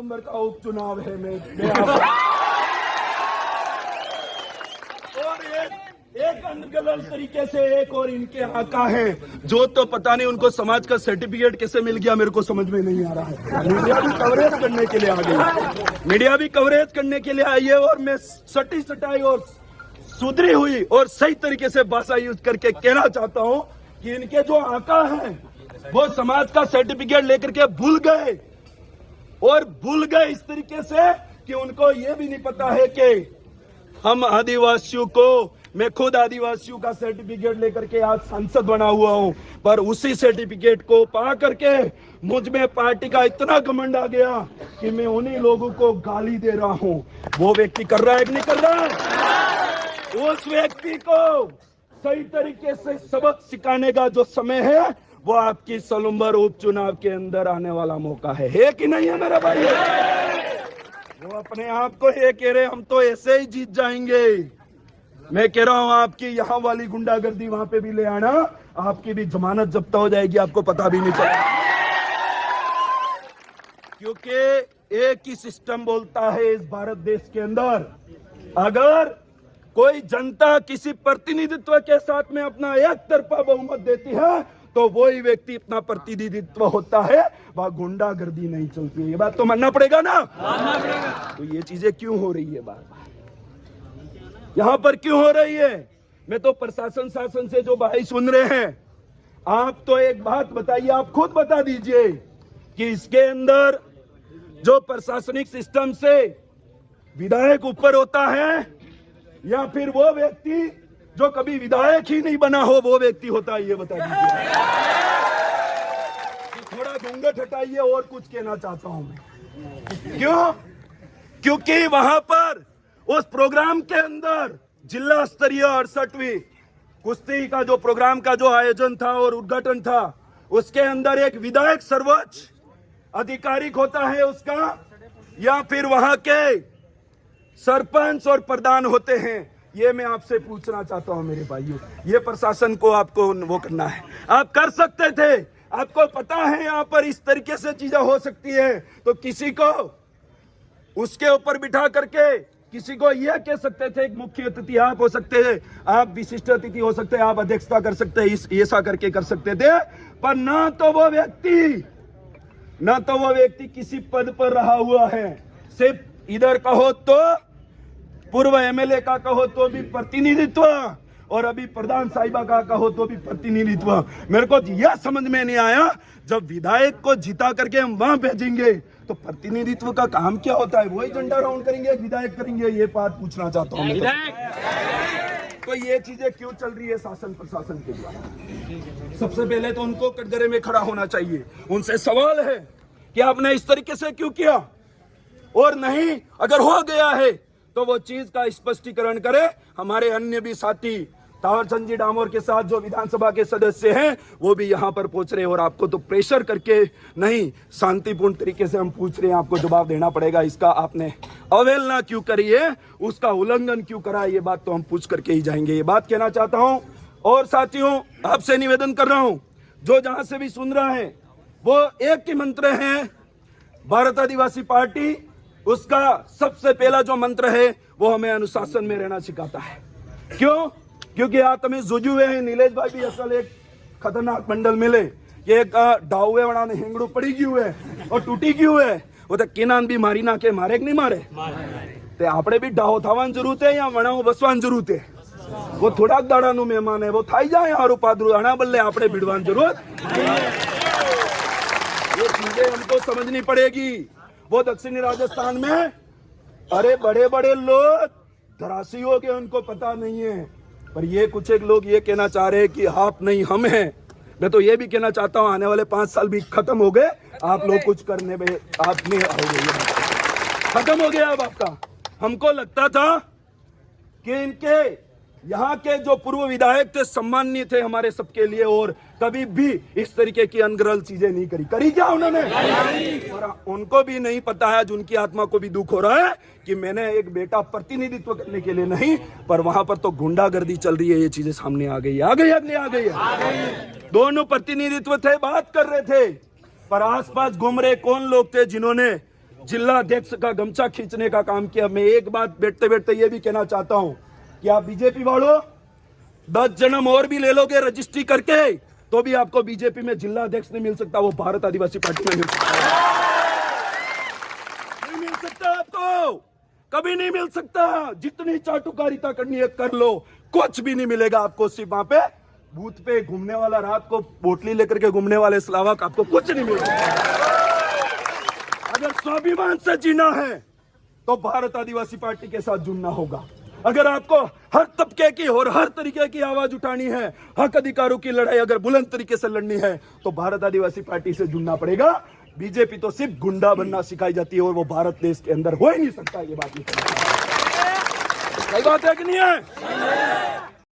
नवंबर का उपचुनाव है। और एक अनगलत तरीके से एक और इनके आका है जो तो पता नहीं उनको समाज का सर्टिफिकेट कैसे मिल गया, मेरे को समझ में नहीं आ रहा है। मीडिया भी कवरेज करने के लिए आ गई, मीडिया भी कवरेज करने के लिए आई है। और मैं सटी सटाई और सुधरी हुई और सही तरीके से भाषा यूज करके कहना चाहता हूं कि इनके जो आका हैं वो समाज का सर्टिफिकेट लेकर के भूल गए, और भूल गए इस तरीके से कि उनको ये भी नहीं पता है कि हम आदिवासियों को, मैं खुद आदिवासियों का सर्टिफिकेट लेकर के आज सांसद बना हुआ हूं, पर उसी सर्टिफिकेट को पा करके मुझ में पार्टी का इतना घमंड आ गया कि मैं उन्हीं लोगों को गाली दे रहा हूं। वो व्यक्ति कर रहा है कि नहीं कर रहा है? उस व्यक्ति को सही तरीके से सबक सिखाने का जो समय है वो आपकी सलूम्बर उपचुनाव के अंदर आने वाला मौका है कि नहीं है मेरा भाई? वो अपने आप को ये कह रहे हम तो ऐसे ही जीत जाएंगे। मैं कह रहा हूं आपकी यहाँ वाली गुंडागर्दी वहां पे भी ले आना, आपकी भी जमानत जब्त हो जाएगी, आपको पता भी नहीं चलेगा। क्योंकि एक ही सिस्टम बोलता है इस भारत देश के अंदर, अगर कोई जनता किसी प्रतिनिधित्व के साथ में अपना एक तरफा बहुमत देती है तो वही व्यक्ति अपना प्रतिनिधित्व होता है, वहां गुंडागर्दी नहीं चलती है। ये बात तो मानना पड़ेगा ना? मानना पड़ेगा। तो ये चीजें क्यों हो रही है बार बार, यहाँ पर क्यों हो रही है? मैं तो प्रशासन शासन से जो भाई सुन रहे हैं, आप तो एक बात बताइए, आप खुद बता दीजिए कि इसके अंदर जो प्रशासनिक सिस्टम से विधायक ऊपर होता है या फिर वो व्यक्ति जो कभी विधायक ही नहीं बना हो वो व्यक्ति होता है? ये बता दीजिए। थोड़ा घूंघट हटाइए, और कुछ कहना चाहता हूं मैं। क्यों? क्योंकि वहां पर उस प्रोग्राम के अंदर जिला स्तरीय 68वीं कुश्ती का जो प्रोग्राम का जो आयोजन था और उद्घाटन था, उसके अंदर एक विधायक सर्वोच्च आधिकारिक होता है उसका, या फिर वहां के सरपंच और प्रधान होते हैं? ये मैं आपसे पूछना चाहता हूं मेरे भाइयों। ये प्रशासन को आपको वो करना है, आप कर सकते थे। आपको पता है यहाँ पर इस तरीके से चीजें हो सकती है, तो किसी को उसके ऊपर बिठा करके किसी को यह कह सकते थे एक मुख्य अतिथि आप हो सकते हैं, आप विशिष्ट अतिथि हो सकते हैं, आप अध्यक्षता कर सकते हैं, ऐसा करके कर सकते थे। पर ना तो वो व्यक्ति किसी पद पर रहा हुआ है। सिर्फ इधर कहो तो पूर्व एमएलए का कहो तो भी प्रतिनिधित्व, और अभी प्रधान साहिबा का कहो तो भी प्रतिनिधित्व। मेरे को यह समझ में नहीं आया, जब विधायक को जिता करके हम वहां भेजेंगे तो प्रतिनिधित्व का काम क्या होता है? वही झंडा राउंड करेंगे, विधायक करेंगे? ये बात पूछना चाहता हूँ। तो ये चीजें क्यों चल रही है शासन प्रशासन के द्वारा? सबसे पहले तो उनको कटघरे में खड़ा होना चाहिए, उनसे सवाल है कि आपने इस तरीके से क्यों किया, और नहीं अगर हो गया है तो वो चीज का स्पष्टीकरण करे। हमारे अन्य भी साथी तावरचंद जी डामोर के साथ जो विधानसभा के सदस्य हैं वो भी यहाँ पर पहुंच रहे हैं, और आपको तो प्रेशर करके नहीं, शांतिपूर्ण तरीके से हम पूछ रहे हैं, आपको जवाब देना पड़ेगा। इसका आपने अवहेलना क्यों करी है, उसका उल्लंघन क्यों करा, ये बात तो हम पूछ करके ही जाएंगे। ये बात कहना चाहता हूँ। और साथियों, आपसे निवेदन कर रहा हूँ, जो जहां से भी सुन रहा है, वो एक ही मंत्र है भारत आदिवासी पार्टी, उसका सबसे पहला जो मंत्र है वो हमें अनुशासन में रहना सिखाता है। क्यों? क्योंकि आप तुम्हें जुजू है नीलेश भाई भी असल एक खतरनाक मंडल मिले कि एक डावे वाला ने हिंगड़ू पड़ी क्यों है और टूटी क्यों है, वो तो किनान भी मारी ना के मारे कि नहीं मारे? ते आपड़े भी डाहो थावान जरूरत है या वणाओ बसवान जरूरत है? वो थोड़ा दाड़ा नु मेहमान है, वो थाई जाए हारू पादरू आना बल्ले आपड़े भिड़वान जरूरत। ये चीजें हमको समझनी पड़ेगी। वो दक्षिणी राजस्थान में अरे बड़े बड़े लोग धराशी हो गए, उनको पता नहीं है, पर ये कुछ एक लोग ये कहना चाह रहे हैं कि आप नहीं हम हैं। मैं तो ये भी कहना चाहता हूं, आने वाले 5 साल भी खत्म हो गए, आप लोग कुछ करने में आप नहीं आओगे, खत्म हो गया अब आपका। हमको लगता था कि इनके यहाँ के जो पूर्व विधायक थे सम्माननीय थे हमारे सबके लिए, और कभी भी इस तरीके की अनगढ़ चीजें नहीं करी क्या उन्होंने? और उनको भी नहीं पता है, जो उनकी आत्मा को भी दुख हो रहा है कि मैंने एक बेटा प्रतिनिधित्व करने के लिए नहीं, पर वहां पर तो गुंडागर्दी चल रही है। ये चीजें सामने आ गई है। दोनों प्रतिनिधित्व थे, बात कर रहे थे, पर आसपास घूम रहे कौन लोग थे जिन्होंने जिला अध्यक्ष का गमछा खींचने का काम किया। मैं एक बात बैठते बैठते ये भी कहना चाहता हूं कि आप बीजेपी वालों 10 जन्म और भी ले लोगे रजिस्ट्री करके तो भी आपको बीजेपी में जिला अध्यक्ष नहीं मिल सकता, वो भारत आदिवासी पार्टी में मिल सकता, नहीं मिल सकता आपको, कभी नहीं मिल सकता। जितनी चाटुकारिता करनी है कर लो, कुछ भी नहीं मिलेगा आपको। सिर्फ वहां पे बूथ पे घूमने वाला, रात को बोतली लेकर के घूमने वाले स्लावक, आपको कुछ नहीं मिलेगा। अगर स्वाभिमान से जीना है तो भारत आदिवासी पार्टी के साथ जुड़ना होगा। अगर आपको हर तबके की और हर तरीके की आवाज उठानी है, हक अधिकारों की लड़ाई अगर बुलंद तरीके से लड़नी है तो भारत आदिवासी पार्टी से जुड़ना पड़ेगा। बीजेपी तो सिर्फ गुंडा बनना सिखाई जाती है और वो भारत देश के अंदर हो ही नहीं सकता। ये बात सही बात है कि नहीं है?